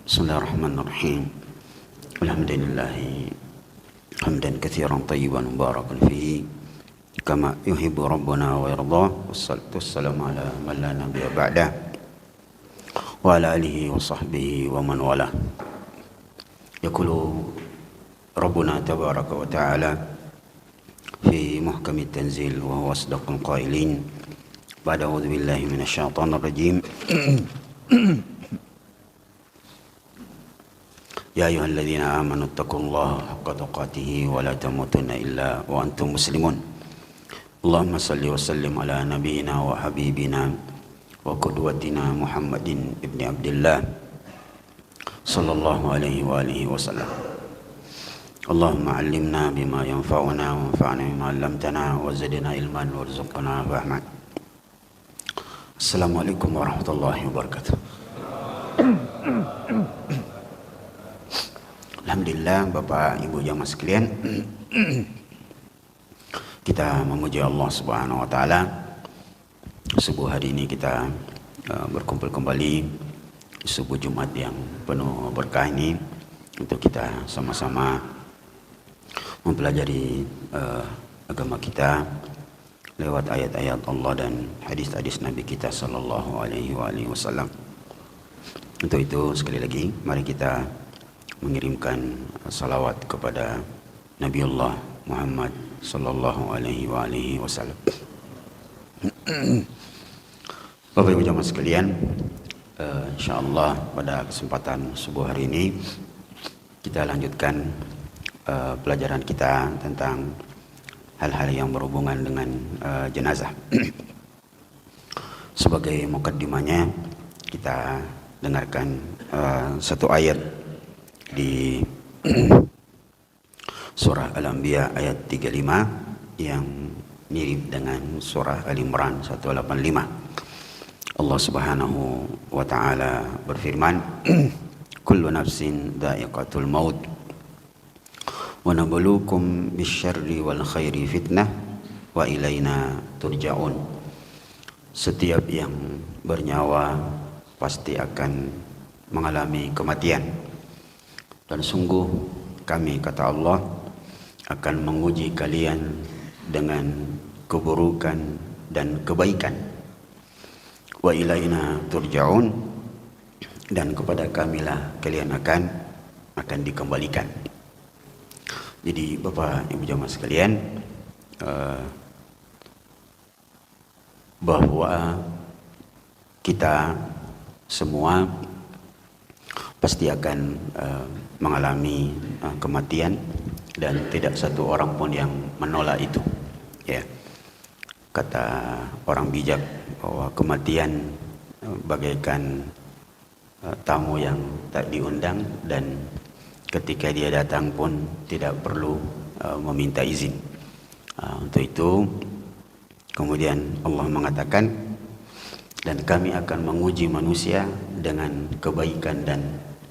Bismillahirrahmanirrahim. Alhamdulillahi hamdan katsiran tayyiban mubarakan fihi kama yuhibbu rabbuna wa yardah. Wassalatu wassalamu ala man la nabiyya ba'dah wa ala alihi wa sahbihi wa man walah. Yaqulu rabbuna tabaraka wa ta'ala fi muhkamit tanzil wa huwa asdaqul qailin. Ba'da a'udzu billahi minasyaitonir rajim. Ya ayyuhalladzina amanu taqullaha haqqa tuqatih wa la tamutunna illa wa antum muslimun. Allahumma salli wa sallim ala nabiyyina wa habibina wa qudwatina Muhammadin ibni Abdullah sallallahu alaihi wa alihi wasallam. Allahumma 'allimna bima yanfa'una wa anfa'na bima 'allamtana wa zidna ilman warzuqna fahman. Assalamualaikum warahmatullahi wabarakatuh. Alhamdulillah, Bapak Ibu jamaah sekalian, kita memuji Allah Subhanahu wa taala. Subuh hari ini kita berkumpul kembali di subuh Jumat yang penuh berkah ini untuk kita sama-sama mempelajari agama kita lewat ayat-ayat Allah dan hadis-hadis Nabi kita sallallahu alaihi wasallam. Untuk itu sekali lagi mari kita mengirimkan salawat kepada Nabiullah Muhammad sallallahu alaihi wasallam. Bapak Ibu jamaah sekalian, insyaallah pada kesempatan subuh hari ini kita lanjutkan pelajaran kita tentang hal-hal yang berhubungan dengan jenazah. Sebagai mukaddimahnya kita dengarkan satu ayat di surah Al-Anbiya ayat 35 yang mirip dengan surah Al-Imran 185. Allah Subhanahu wa taala berfirman, kullu nafsin dha'iqatul maut wa nabluukum bisyarri wal khairi fitnah wa ilaina turja'un. Setiap yang bernyawa pasti akan mengalami kematian, dan sungguh kami, kata Allah, akan menguji kalian dengan keburukan dan kebaikan. Wa ilaina turja'un, dan kepada kamilah kalian akan dikembalikan. Jadi Bapak Ibu jamaah sekalian, bahwa kita semua pasti akan mengalami kematian, dan tidak satu orang pun yang menolak itu. Ya, kata orang bijak bahwa kematian bagaikan tamu yang tak diundang, dan ketika dia datang pun tidak perlu meminta izin. Untuk itu kemudian Allah mengatakan, dan kami akan menguji manusia dengan kebaikan dan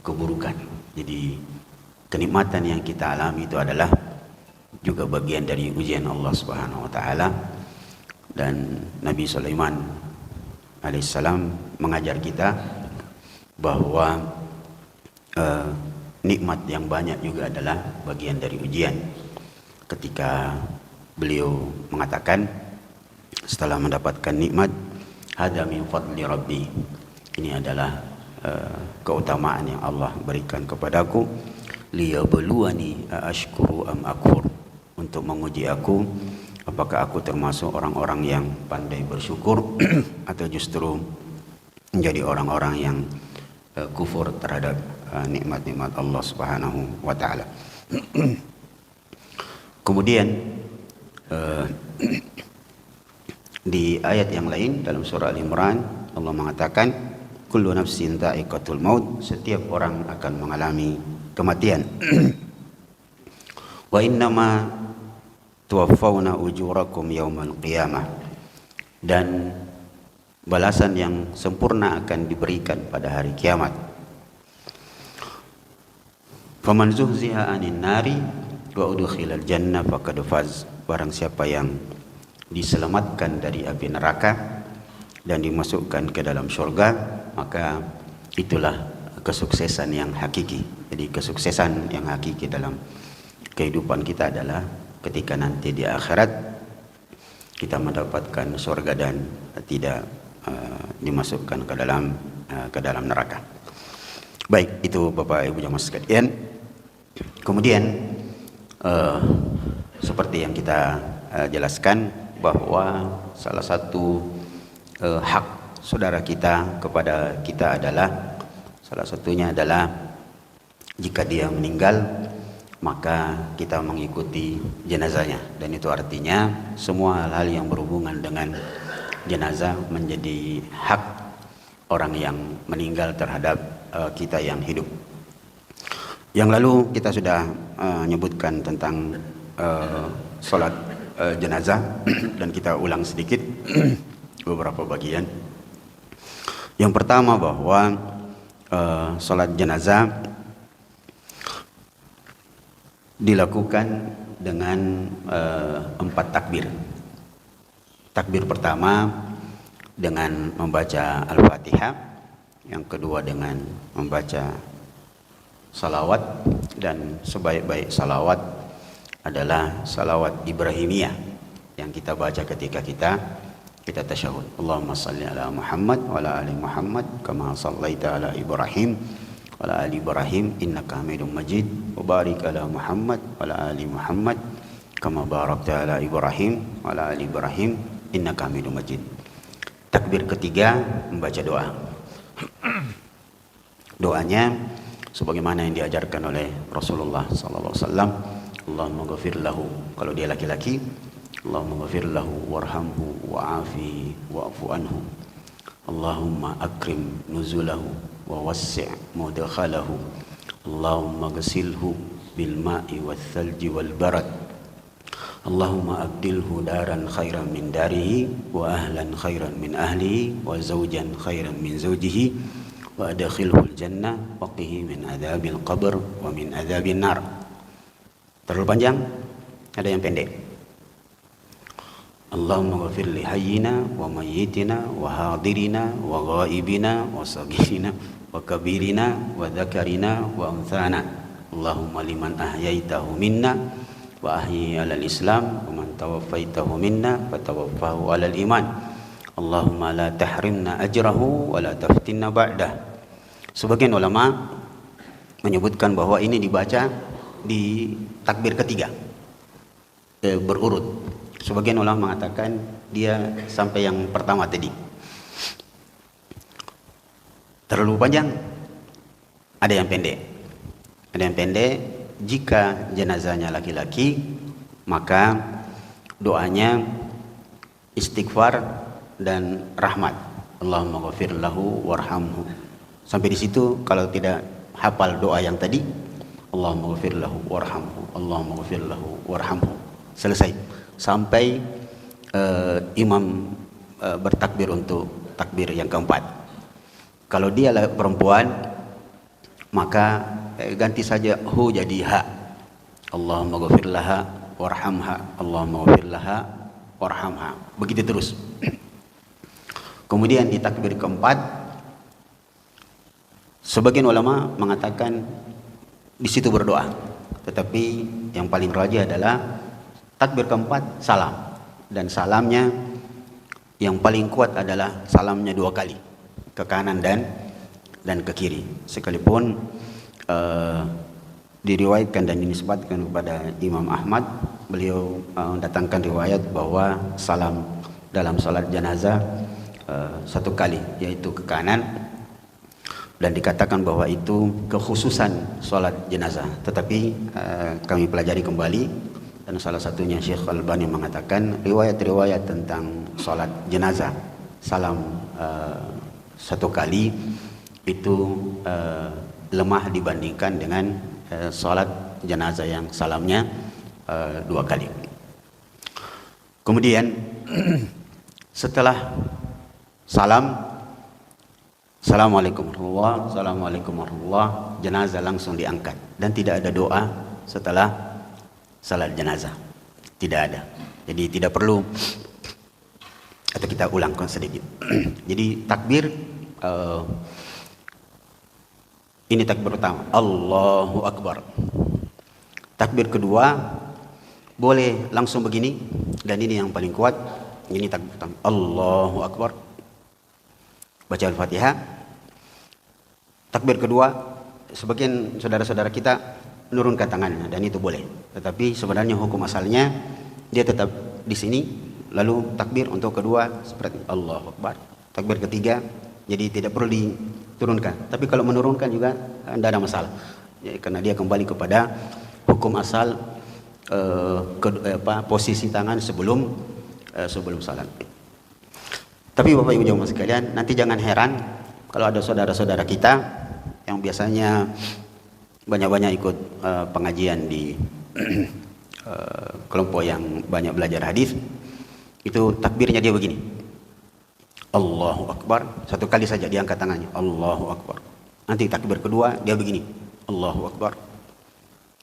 keburukan. Jadi kenikmatan yang kita alami itu adalah juga bagian dari ujian Allah Subhanahu wa taala. Dan Nabi Sulaiman alaihissalam mengajar kita bahwa nikmat yang banyak juga adalah bagian dari ujian. Ketika beliau mengatakan setelah mendapatkan nikmat, hada min fadli rabbi, ini adalah keutamaan yang Allah berikan kepadaku, liyabluwani aashkuru am akfur, untuk menguji aku apakah aku termasuk orang-orang yang pandai bersyukur atau justru menjadi orang-orang yang kufur terhadap nikmat-nikmat Allah Subhanahu wa taala. Kemudian di ayat yang lain dalam surah Al-Imran Allah mengatakan, kullu nafsin dha'iqatul maut, setiap orang akan mengalami kematian. Wa innama tuwaffawna ujurakum yaumal qiyamah, dan balasan yang sempurna akan diberikan pada hari kiamat. Faman zuhziha 'anil nari wa udkhilal jannah faqad faz, barang siapa yang diselamatkan dari api neraka dan dimasukkan ke dalam syurga, maka itulah kesuksesan yang hakiki. Jadi kesuksesan yang hakiki dalam kehidupan kita adalah ketika nanti di akhirat kita mendapatkan surga dan tidak dimasukkan ke dalam neraka. Baik, itu Bapak Ibu jamaah sekalian. Kemudian seperti yang kita jelaskan bahwa salah satu hak saudara kita kepada kita adalah salah satunya adalah jika dia meninggal maka kita mengikuti jenazahnya, dan itu artinya semua hal-hal yang berhubungan dengan jenazah menjadi hak orang yang meninggal terhadap kita yang hidup. Yang lalu kita sudah menyebutkan tentang sholat jenazah dan kita ulang sedikit beberapa bagian. Yang pertama bahwa sholat jenazah dilakukan dengan 4 takbir. Takbir pertama dengan membaca Al-Fatihah, yang kedua dengan membaca salawat, dan sebaik-baik salawat adalah salawat Ibrahimiyah yang kita baca ketika kita tasyahud. Allahumma salli ala Muhammad wa ala ali Muhammad kama sallaita ala Ibrahim wa ala ali Ibrahim innaka Hamidum Majid wa barik ala Muhammad wa ala ali Muhammad kama barakta ala Ibrahim wa ala ali Ibrahim innaka Hamidum Majid. Takbir ketiga membaca doa. Doanya sebagaimana yang diajarkan oleh Rasulullah sallallahu alaihi wasallam. Allahumma ghafir lahu, kalau dia laki-laki, Allahumma ghafir lahu warhamhu wa'afi wa'fu anhu. Allahumma akrim nuzulahu wa wassi' mudkhalahu. Allahumma ghsilhu bil ma'i wal thalji wal barad. Allahumma abdilhu daran khairan min darihi wa ahlan khairan min ahlihi wa zawjan khairan min zawjihi wa adkhilhu al jannah wa qihi min adzabil qabr wa min adzabin nar. Terlalu panjang? Ada yang pendek. Allahumma ghafir li hayyina wa mayyitina wa hadirina wa ghaibina wa saghirina wa kabirina wa dzakarina wa unthana. Allahumma liman ahyaitahu minna wa ahyi alal islam wa man tawaffaitahu minna fatawaffahu alal iman. Allahumma la tahrimna ajrahu wa la taftinna ba'dah. Sebagian ulama menyebutkan bahwa ini dibaca di takbir ketiga berurut. Sebagian ulama mengatakan dia sampai yang pertama tadi. Terlalu panjang? Ada yang pendek. Ada yang pendek. Jika jenazahnya laki-laki, maka doanya istighfar dan rahmat. Allahumma ghafir lahu warhamhu. Sampai di situ. Kalau tidak hafal doa yang tadi, Allahumma ghafir lahu warhamhu, Allahumma ghafir lahu warhamhu, selesai sampai imam bertakbir untuk takbir yang keempat. Kalau dia perempuan, maka ganti saja hu jadi ha. Allahumma ghafir laha warhamha, Allahumma ghafir laha warhamha. Begitu terus. Kemudian di takbir keempat, sebagian ulama mengatakan di situ berdoa, tetapi yang paling rajih adalah takbir keempat salam, dan salamnya yang paling kuat adalah salamnya 2 kali, ke kanan dan ke kiri. Sekalipun diriwayatkan dan dinisbatkan kepada Imam Ahmad, beliau mendatangkan riwayat bahwa salam dalam salat jenazah 1 kali, yaitu ke kanan. Dan dikatakan bahwa itu kekhususan sholat jenazah. Tetapi kami pelajari kembali, dan salah satunya Syekh Al-Albani mengatakan riwayat-riwayat tentang sholat jenazah salam 1 kali itu lemah dibandingkan dengan sholat jenazah yang salamnya 2 kali. Kemudian setelah salam, Assalamualaikum warahmatullahi, Assalamualaikum warahmatullahi, jenazah langsung diangkat, dan tidak ada doa setelah salat jenazah. Tidak ada. Jadi tidak perlu, atau kita ulangkan sedikit. Jadi takbir Ini takbir pertama, Allahu Akbar. Takbir kedua boleh langsung begini, dan ini yang paling kuat. Ini takbir pertama, Allahu Akbar, baca Al-Fatihah. Takbir kedua, sebagian saudara-saudara kita menurunkan tangannya, dan itu boleh. Tetapi sebenarnya hukum asalnya dia tetap di sini. Lalu takbir untuk kedua seperti Allahu Akbar. Takbir ketiga, jadi tidak perlu diturunkan. Tapi kalau menurunkan juga tidak ada masalah, ya, karena dia kembali kepada hukum asal posisi tangan sebelum salat. Tapi Bapak Ibu jemaah sekalian, nanti jangan heran kalau ada saudara-saudara kita yang biasanya banyak-banyak ikut pengajian di kelompok yang banyak belajar hadis. Itu takbirnya dia begini, Allahu Akbar, satu kali saja dia angkat tangannya, Allahu Akbar. Nanti takbir kedua dia begini, Allahu Akbar,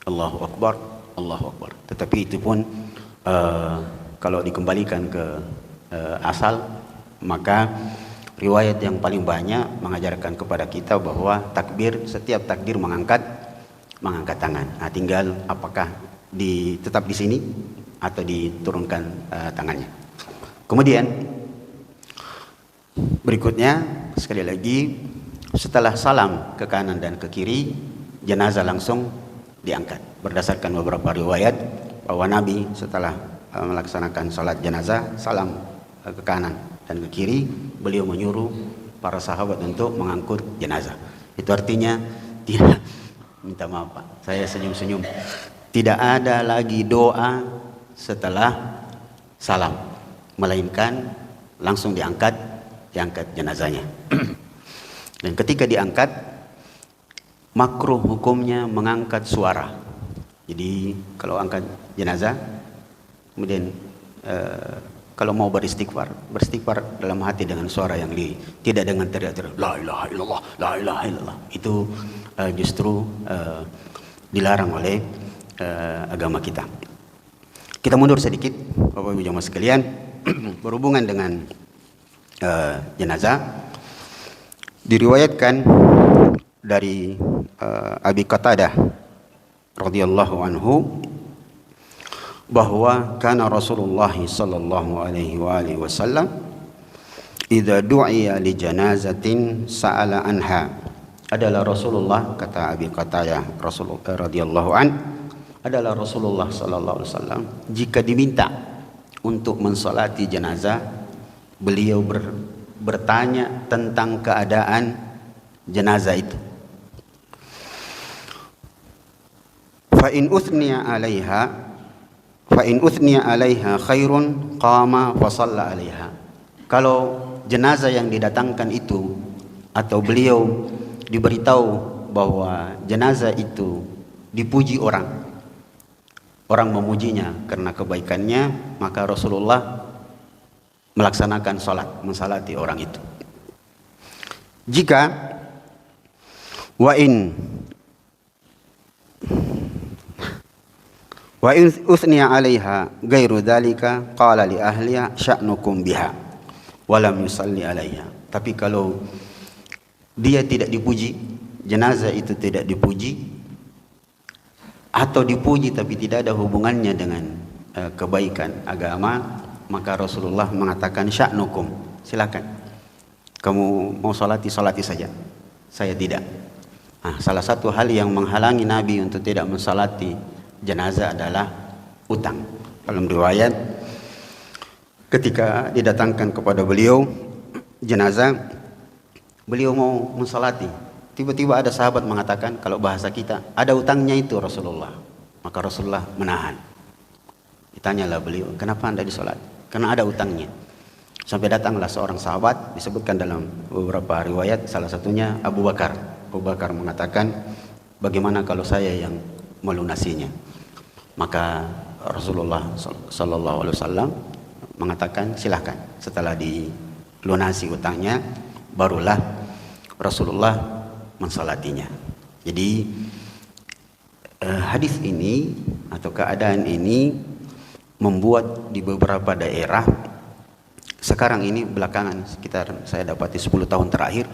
Allahu Akbar, Allahu Akbar. Tetapi itu pun kalau dikembalikan ke asal, maka riwayat yang paling banyak mengajarkan kepada kita bahwa setiap takbir mengangkat tangan. Nah, tinggal apakah tetap di sini atau diturunkan tangannya. Kemudian berikutnya, sekali lagi, setelah salam ke kanan dan ke kiri, jenazah langsung diangkat. Berdasarkan beberapa riwayat bahwa Nabi setelah melaksanakan salat jenazah, salam ke kanan dan ke kiri, beliau menyuruh para sahabat untuk mengangkut jenazah. Itu artinya tidak, minta maaf Pak, saya senyum-senyum, tidak ada lagi doa setelah salam, melainkan langsung diangkat jenazahnya. Dan ketika diangkat, makruh hukumnya mengangkat suara. Jadi kalau angkat jenazah, kemudian kalau mau beristighfar dalam hati dengan suara yang tidak dengan teriak-teriak la ilaha illallah, la ilaha illallah. Itu justru dilarang oleh agama kita. Kita mundur sedikit Bapak Ibu jemaah sekalian. Berhubungan dengan jenazah, diriwayatkan dari Abi Qatadah radhiyallahu anhu bahwa kana Rasulullah sallallahu alaihi wasallam idza du'iya li janazatin sa'ala anha. Adalah Rasulullah, kata Abi Qatadah radhiyallahu an, adalah Rasulullah sallallahu alaihi wasallam jika diminta untuk mensolati jenazah, beliau bertanya tentang keadaan jenazah itu. Fa in uthniya 'alaiha khairun qama fa shalla 'alaiha. Kalau jenazah yang didatangkan itu, atau beliau diberitahu bahwa jenazah itu dipuji orang memujinya karena kebaikannya, maka Rasulullah melaksanakan mensalati orang itu. Jika wa in uthniya 'alaiha ghairu dzalika qala li ahliha sya'nukum biha wa lam yusalli 'alaiha. Tapi kalau dia tidak dipuji, jenazah itu tidak dipuji, atau dipuji tapi tidak ada hubungannya dengan kebaikan agama, maka Rasulullah mengatakan sya'nukum, silakan kamu mau salati saja, saya tidak. Nah, salah satu hal yang menghalangi Nabi untuk tidak mensalati jenazah adalah utang. Dalam riwayat, ketika didatangkan kepada beliau jenazah, beliau mau mensalati, tiba-tiba ada sahabat mengatakan, kalau bahasa kita, ada utangnya itu Rasulullah. Maka Rasulullah menahan. Ditanyalah beliau, kenapa anda disolat? Karena ada utangnya. Sampai datanglah seorang sahabat, disebutkan dalam beberapa riwayat, salah satunya Abu Bakar. Abu Bakar mengatakan, bagaimana kalau saya yang melunasinya? Maka Rasulullah sallallahu alaihi wasallam mengatakan, silahkan. Setelah dilunasi utangnya, barulah Rasulullah mensalatinya. Jadi hadis ini atau keadaan ini membuat di beberapa daerah sekarang ini, belakangan sekitar saya dapati 10 tahun terakhir,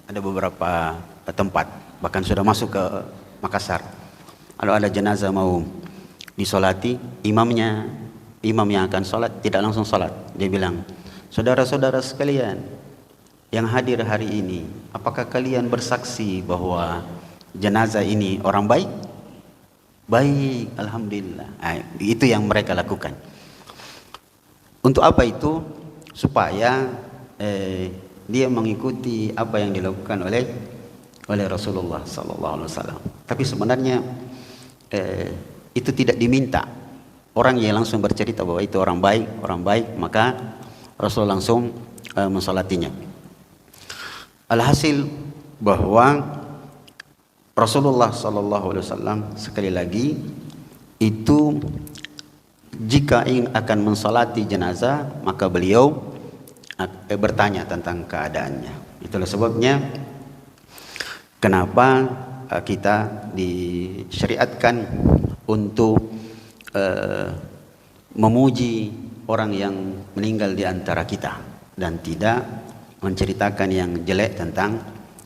ada beberapa tempat, bahkan sudah masuk ke Makassar. Kalau ada jenazah mau disolati, imam yang akan sholat tidak langsung sholat. Dia bilang, saudara-saudara sekalian yang hadir hari ini, apakah kalian bersaksi bahwa jenazah ini orang baik? Baik, alhamdulillah. Itu yang mereka lakukan. Untuk apa itu? Supaya dia mengikuti apa yang dilakukan oleh Rasulullah sallallahu alaihi wasallam. Tapi sebenarnya itu tidak diminta. Orang yang langsung bercerita bahwa itu orang baik, maka Rasul langsung mensolatinya. Alhasil bahwa Rasulullah sallallahu alaihi wasallam sekali lagi itu jika ingin akan mensolati jenazah, maka beliau bertanya tentang keadaannya. Itulah sebabnya kenapa kita disyariatkan untuk memuji orang yang meninggal di antara kita dan tidak menceritakan yang jelek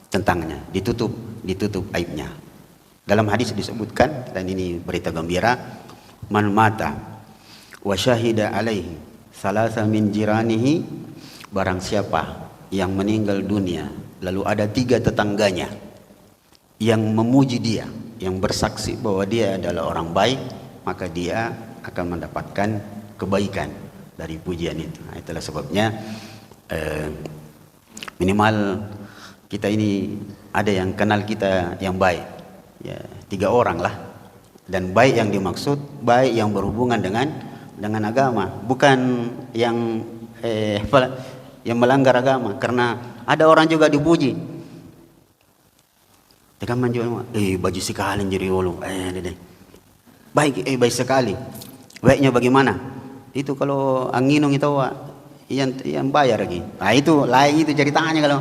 tentangnya, ditutup aibnya. Dalam hadis disebutkan, dan ini berita gembira, man mata wa syahida alaihi salasa min jiranihi, barang siapa yang meninggal dunia lalu ada 3 tetangganya yang memuji dia, yang bersaksi bahwa dia adalah orang baik, maka dia akan mendapatkan kebaikan dari pujian itu. Itulah sebabnya minimal kita ini ada yang kenal kita yang baik, ya 3 orang lah. Dan baik yang dimaksud baik yang berhubungan dengan agama, bukan yang melanggar agama. Karena ada orang juga dipuji, tekan menjual, baju sekali jadi ulu, baik sekali. Baiknya bagaimana? Itu kalau anginung itu yang bayar lagi. Nah itu lain itu ceritanya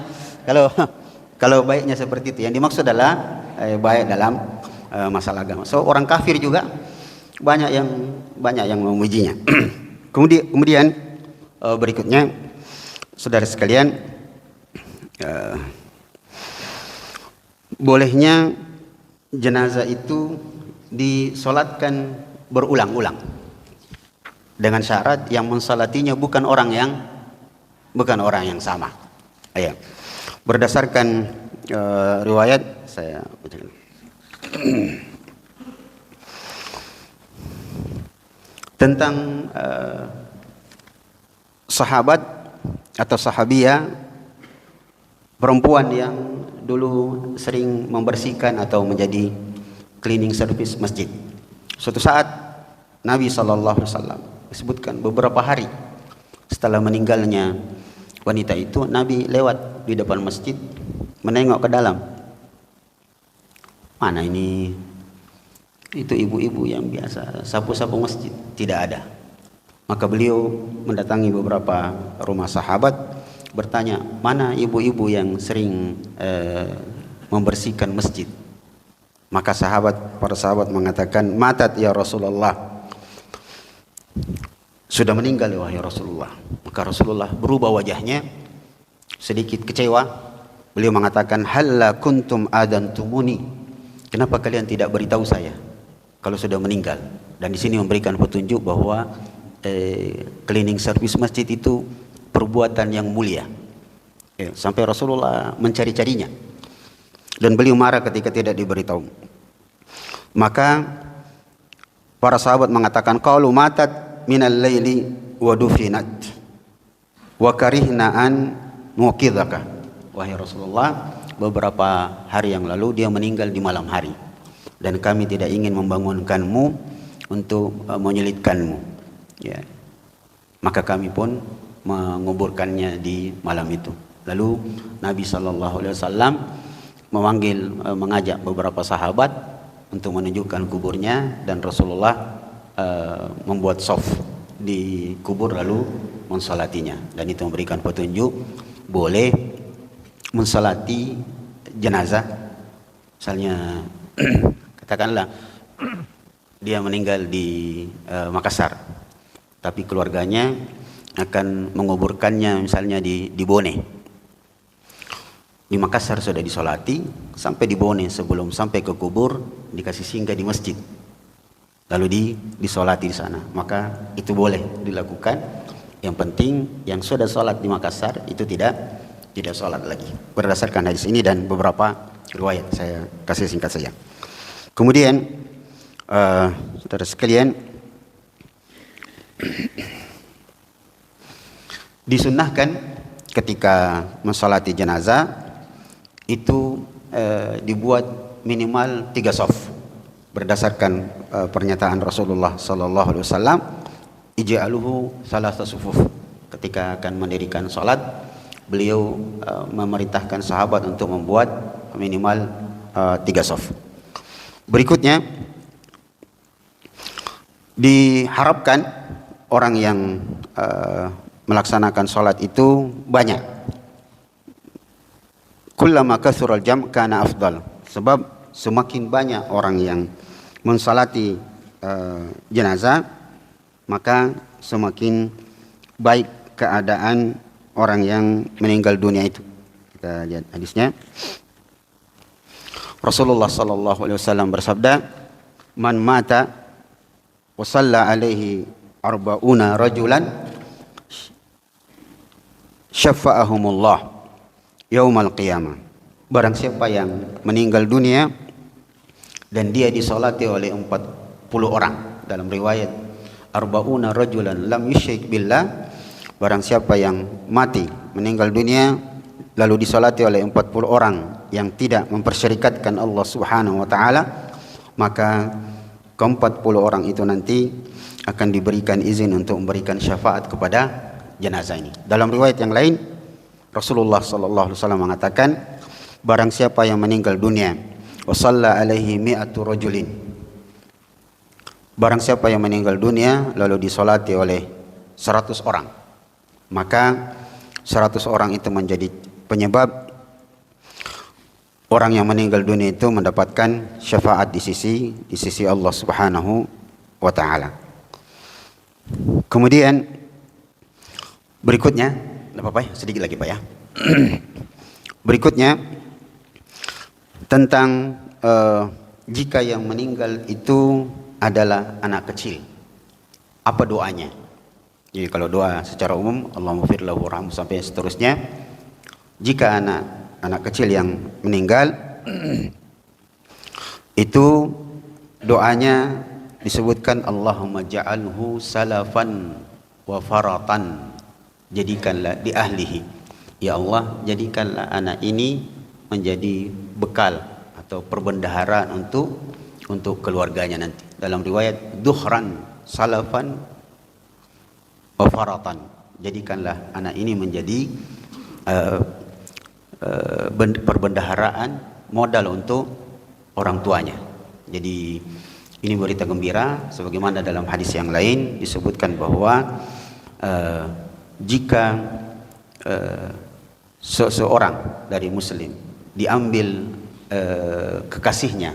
kalau baiknya seperti itu. Yang dimaksud adalah baik dalam masalah agama. So orang kafir juga banyak yang memujinya. kemudian berikutnya, saudara sekalian, bolehnya jenazah itu disolatkan berulang-ulang dengan syarat yang mensolatinya bukan orang yang sama. Berdasarkan riwayat, saya bacakan. Tentang sahabat atau sahabiyah perempuan yang dulu sering membersihkan atau menjadi cleaning service masjid. Suatu saat Nabi SAW disebutkan beberapa hari setelah meninggalnya wanita itu, Nabi lewat di depan masjid menengok ke dalam. Mana ini? Itu ibu-ibu yang biasa sapu-sapu masjid, tidak ada. Maka beliau mendatangi beberapa rumah sahabat, bertanya, mana ibu-ibu yang sering membersihkan masjid? Maka para sahabat mengatakan, matat ya Rasulullah, sudah meninggal wahai Rasulullah. Maka Rasulullah berubah wajahnya, sedikit kecewa. Beliau mengatakan, halla kuntum adantumuni, kenapa kalian tidak beritahu saya kalau sudah meninggal? Dan di sini memberikan petunjuk bahwa cleaning service masjid itu perbuatan yang mulia. Sampai Rasulullah mencari-carinya, dan beliau marah ketika tidak diberitahu. Maka para sahabat mengatakan, qalu matat minal laili wa dufinat wa karihna an nuqidhaka. Wahai Rasulullah, beberapa hari yang lalu dia meninggal di malam hari, dan kami tidak ingin membangunkanmu untuk menyulitkanmu. Maka kami pun menguburkannya di malam itu. Lalu Nabi SAW mengajak beberapa sahabat untuk menunjukkan kuburnya, dan Rasulullah membuat shaf di kubur lalu mensolatinya. Dan itu memberikan petunjuk boleh mensolati jenazah. Misalnya katakanlah dia meninggal di Makassar, tapi keluarganya akan menguburkannya misalnya di Bone. Di Makassar sudah disolati, sampai di Bone sebelum sampai ke kubur dikasih singgah di masjid. Lalu disolati di sana. Maka itu boleh dilakukan. Yang penting yang sudah sholat di Makassar itu tidak sholat lagi. Berdasarkan hadis ini dan beberapa riwayat, saya kasih singkat saja. Kemudian saudara sekalian, disunnahkan ketika mensolati jenazah itu dibuat minimal 3 shaf berdasarkan pernyataan Rasulullah sallallahu alaihi wasallam, ij'aluhu salasa sufuf. Ketika akan mendirikan salat, beliau memerintahkan sahabat untuk membuat minimal 3 shaf. Berikutnya diharapkan orang yang melaksanakan salat itu banyak. Kullama kathural jam' kana afdal. Sebab semakin banyak orang yang mensalati jenazah, maka semakin baik keadaan orang yang meninggal dunia itu. Kita lihat hadisnya. Rasulullah sallallahu alaihi wasallam bersabda, "Man mata wa shalla alaihi arba'una rajulan syafa'ahumullah yaumal qiyamah." Barang siapa yang meninggal dunia dan dia disolati oleh 40 orang, dalam riwayat arba'una rajulan lam yusyrik billah, barang siapa yang mati meninggal dunia lalu disolati oleh 40 orang yang tidak mempersyirikatkan Allah Subhanahu wa taala, maka ke-40 orang itu nanti akan diberikan izin untuk memberikan syafaat kepada jenazah ini. Dalam riwayat yang lain Rasulullah sallallahu alaihi wasallam mengatakan, barang siapa yang meninggal dunia wa shalla alaihi mi'atu rajulin, barang siapa yang meninggal dunia lalu disolati oleh 100 orang, maka 100 orang itu menjadi penyebab orang yang meninggal dunia itu mendapatkan syafaat di sisi Allah Subhanahu wa taala. Kemudian berikutnya, enggak apa-apa ya, sedikit lagi Pak ya. Berikutnya tentang jika yang meninggal itu adalah anak kecil, apa doanya? Jadi kalau doa secara umum, Allahumma fir lahu warhamhu sampai seterusnya. Jika anak kecil yang meninggal itu doanya disebutkan Allahumma ja'alhu salafan wa faratan, jadikanlah di ahlihi, ya Allah jadikanlah anak ini menjadi bekal atau perbendaharaan untuk keluarganya nanti. Dalam riwayat duhran salafan wa faratan, jadikanlah anak ini menjadi perbendaharaan modal untuk orang tuanya. Jadi ini berita gembira, sebagaimana dalam hadis yang lain disebutkan bahwa jika seseorang dari muslim diambil kekasihnya,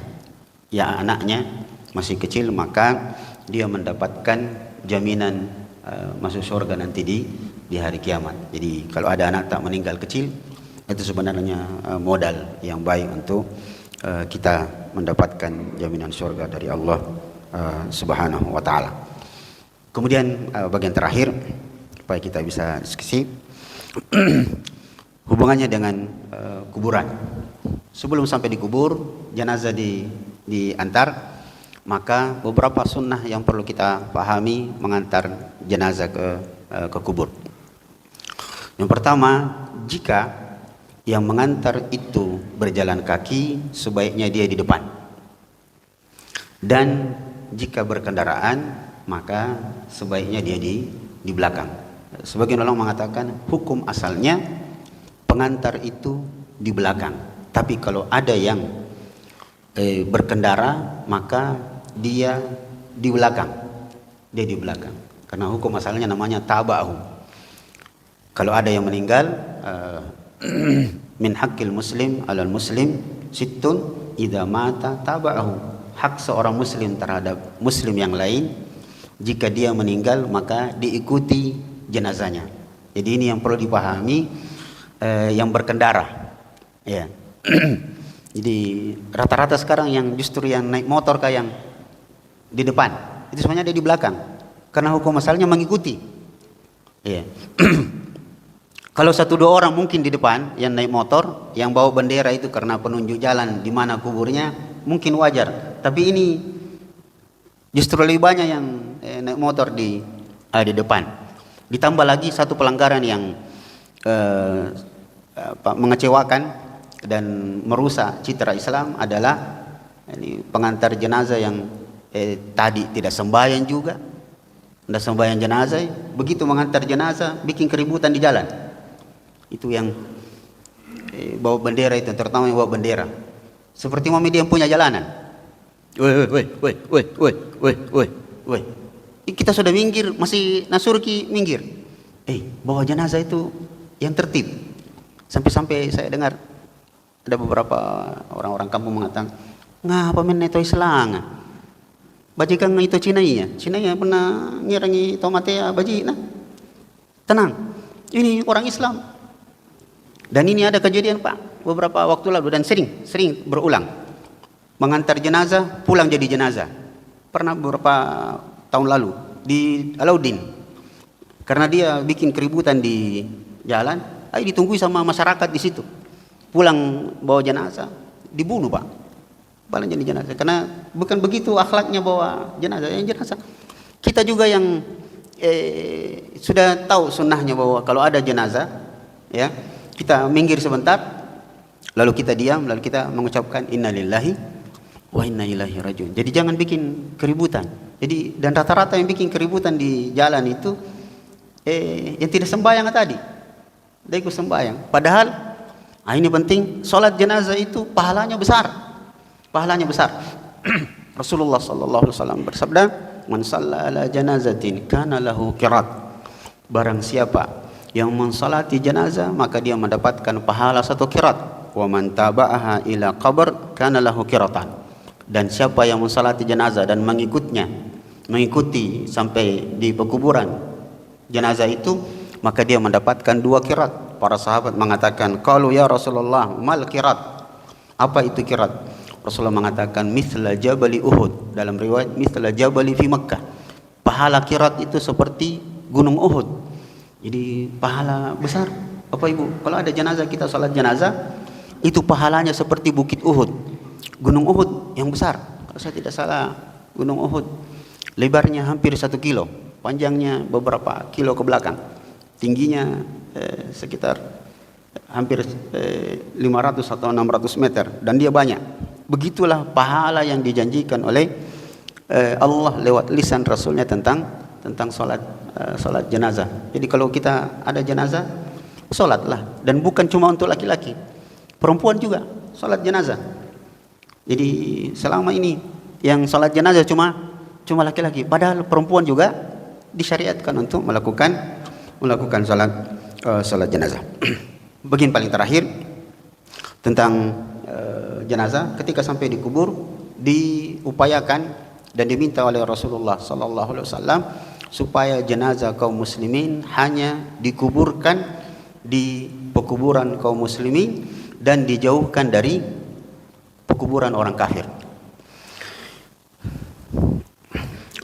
ya anaknya masih kecil, maka dia mendapatkan jaminan masuk surga nanti di hari kiamat. Jadi kalau ada anak tak meninggal kecil, itu sebenarnya modal yang baik untuk kita mendapatkan jaminan surga dari Allah Subhanahu wa taala. Kemudian bagian terakhir supaya kita bisa diskusi hubungannya dengan kuburan. Sebelum sampai di kubur, jenazah diantar, maka beberapa sunnah yang perlu kita pahami mengantar jenazah ke kubur. Yang pertama, jika yang mengantar itu berjalan kaki, sebaiknya dia di depan. Dan jika berkendaraan, maka sebaiknya dia di belakang. Sebagian ulama mengatakan hukum asalnya pengantar itu di belakang. Tapi kalau ada yang berkendara, maka dia di belakang. Dia di belakang. Karena hukum asalnya namanya taba'ahu. Kalau ada yang meninggal, min haqqil muslim alal muslim sittun idza mata taba'ahu. Hak seorang muslim terhadap muslim yang lain, jika dia meninggal maka diikuti jenazahnya. Jadi ini yang perlu dipahami yang berkendara. Ya. Jadi rata-rata sekarang yang justru yang naik motor kayak yang di depan, itu semuanya ada di belakang. Karena hukum asalnya mengikuti. Ya. Kalau satu dua orang mungkin di depan yang naik motor, yang bawa bendera itu karena penunjuk jalan di mana kuburnya, mungkin wajar. Tapi ini justru lebih banyak yang naik motor di depan. Ditambah lagi satu pelanggaran yang mengecewakan dan merusak citra Islam adalah ini pengantar jenazah yang tadi tidak sembahyang juga, tidak sembahyang jenazah, begitu mengantar jenazah bikin keributan di jalan. Itu yang bawa bendera itu, terutama yang bawa bendera, seperti mau dia yang punya jalanan. Woi. Kita sudah minggir, masih nasurki minggir. Bawa jenazah itu yang tertib. Sampai-sampai saya dengar ada beberapa orang-orang kampung mengatakan, ngapa men itu Islam? Bajikan itu Cina pernah ngirangi tomatnya baji. Nah, tenang, ini orang Islam. Dan ini ada kejadian Pak beberapa waktu lalu dan sering berulang. Mengantar jenazah, pulang jadi jenazah. Pernah beberapa tahun lalu di Alauddin. Karena dia bikin keributan di jalan, ditunggu sama masyarakat di situ. Pulang bawa jenazah, dibunuh Pak. Balik jadi jenazah. Karena bukan begitu akhlaknya bawa jenazah. Yang jenazah. Kita juga yang sudah tahu sunnahnya bahwa kalau ada jenazah, ya kita minggir sebentar, lalu kita diam, lalu kita mengucapkan innalillahi wa inna ilaihi rajiun. Jadi jangan bikin keributan. Jadi dan rata-rata yang bikin keributan di jalan itu yang tidak sembahyang tadi. Dia ikut sembahyang. Padahal ini penting, sholat jenazah itu pahalanya besar. Rasulullah sallallahu alaihi wasallam bersabda, "Man shalla ala janazatin kana lahu qirat." Barang siapa yang mensalati jenazah maka dia mendapatkan pahala 1 qirat. Wa man taba'aha ila qabr kana lahu qiratan. Dan siapa yang mensalati jenazah dan mengikuti sampai di pekuburan jenazah itu, maka dia mendapatkan 2 qirat. Para sahabat mengatakan, "Qalu ya Rasulullah, mal qirat?" Apa itu qirat? Rasulullah mengatakan, "Mithla jabali Uhud." Dalam riwayat, "Mithla jabali fi Makkah." Pahala qirat itu seperti gunung Uhud. Jadi pahala besar. Bapak Ibu, kalau ada jenazah kita salat jenazah, itu pahalanya seperti bukit Uhud. Gunung Uhud yang besar. Kalau saya tidak salah, gunung Uhud lebarnya hampir 1 kilo, panjangnya beberapa kilo ke belakang. Tingginya sekitar hampir 500 atau 600 meter dan dia banyak. Begitulah pahala yang dijanjikan oleh Allah lewat lisan Rasulnya tentang salat jenazah. Jadi kalau kita ada jenazah, salatlah, dan bukan cuma untuk laki-laki, perempuan juga salat jenazah. Jadi selama ini yang salat jenazah cuma laki-laki, padahal perempuan juga disyariatkan untuk melakukan salat jenazah. Bagian paling terakhir tentang jenazah, ketika sampai dikubur diupayakan dan diminta oleh Rasulullah sallallahu alaihi wasallam supaya jenazah kaum muslimin hanya dikuburkan di pekuburan kaum muslimin dan dijauhkan dari pekuburan orang kafir.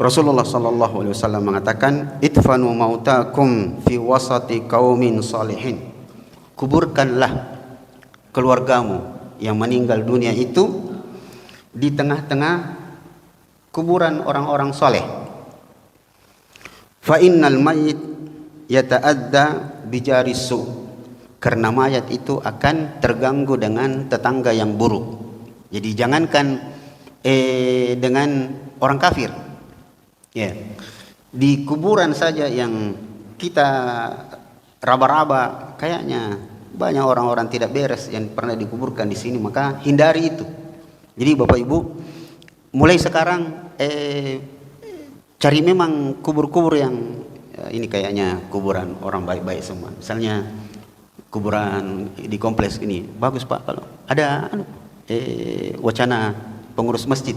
Rasulullah sallallahu alaihi wasallam mengatakan, "Idfanu mautakum fi wasati qaumin salihin." Kuburkanlah keluargamu yang meninggal dunia itu di tengah-tengah kuburan orang-orang soleh. Fa innal mayyit yata'adda bijaris su. Karena mayat itu akan terganggu dengan tetangga yang buruk. Jadi jangankan dengan orang kafir. Ya. Di kuburan saja yang kita raba-raba, kayaknya banyak orang-orang tidak beres yang pernah dikuburkan di sini, maka hindari itu. Jadi Bapak Ibu, mulai sekarang cari memang kubur-kubur yang ini kayaknya kuburan orang baik-baik semua. Misalnya kuburan di kompleks ini bagus Pak, kalau ada wacana pengurus masjid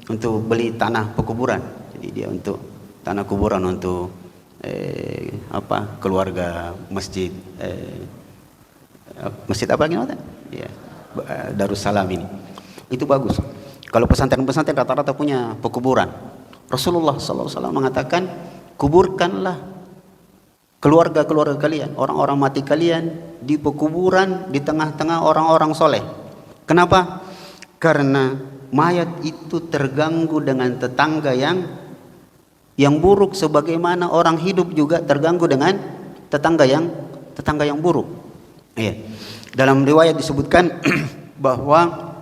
untuk beli tanah pekuburan. Jadi dia untuk tanah kuburan untuk keluarga masjid masjid apa gimana? ya, Darussalam ini. Itu bagus. Kalau pesantren-pesantren rata-rata punya pekuburan. Rasulullah SAW mengatakan, kuburkanlah keluarga-keluarga kalian, orang-orang mati kalian di pekuburan di tengah-tengah orang-orang soleh. Kenapa? Karena mayat itu terganggu dengan tetangga yang buruk, sebagaimana orang hidup juga terganggu dengan tetangga yang buruk. Iya. Dalam riwayat disebutkan bahwa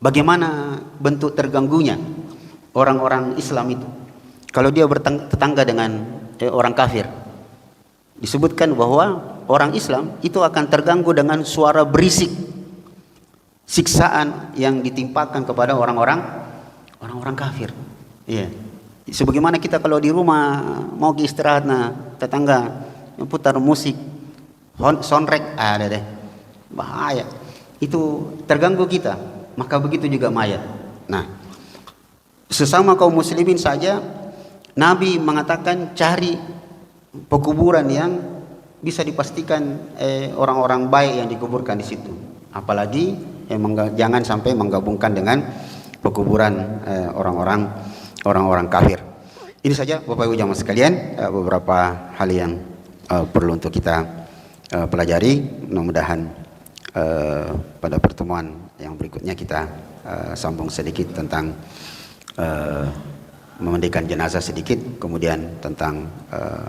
bagaimana bentuk terganggunya orang-orang Islam itu kalau dia bertetangga dengan orang kafir. Disebutkan bahwa orang Islam itu akan terganggu dengan suara berisik, siksaan yang ditimpakan kepada orang-orang kafir. Iya. Sebagaimana kita kalau di rumah mau istirahat, nah tetangga putar musik soundtrack, ada deh, bahaya. Itu terganggu kita. Maka begitu juga mayat. Nah, sesama kaum muslimin saja, Nabi mengatakan cari pekuburan yang bisa dipastikan orang-orang baik yang dikuburkan di situ. Apalagi jangan sampai menggabungkan dengan pekuburan orang-orang kafir. Ini saja Bapak Ibu jamaah sekalian, beberapa hal yang perlu untuk kita pelajari. Mudah-mudahan pada pertemuan yang berikutnya kita sambung sedikit tentang memandikan jenazah sedikit, kemudian tentang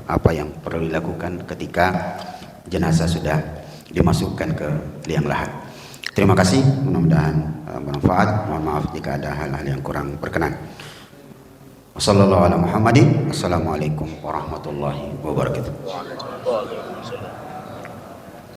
apa yang perlu dilakukan ketika jenazah sudah dimasukkan ke liang lahat. Terima kasih, mudah-mudahan bermanfaat. Mohon maaf jika ada hal-hal yang kurang berkenan. Wassalamualaikum warahmatullahi wabarakatuh.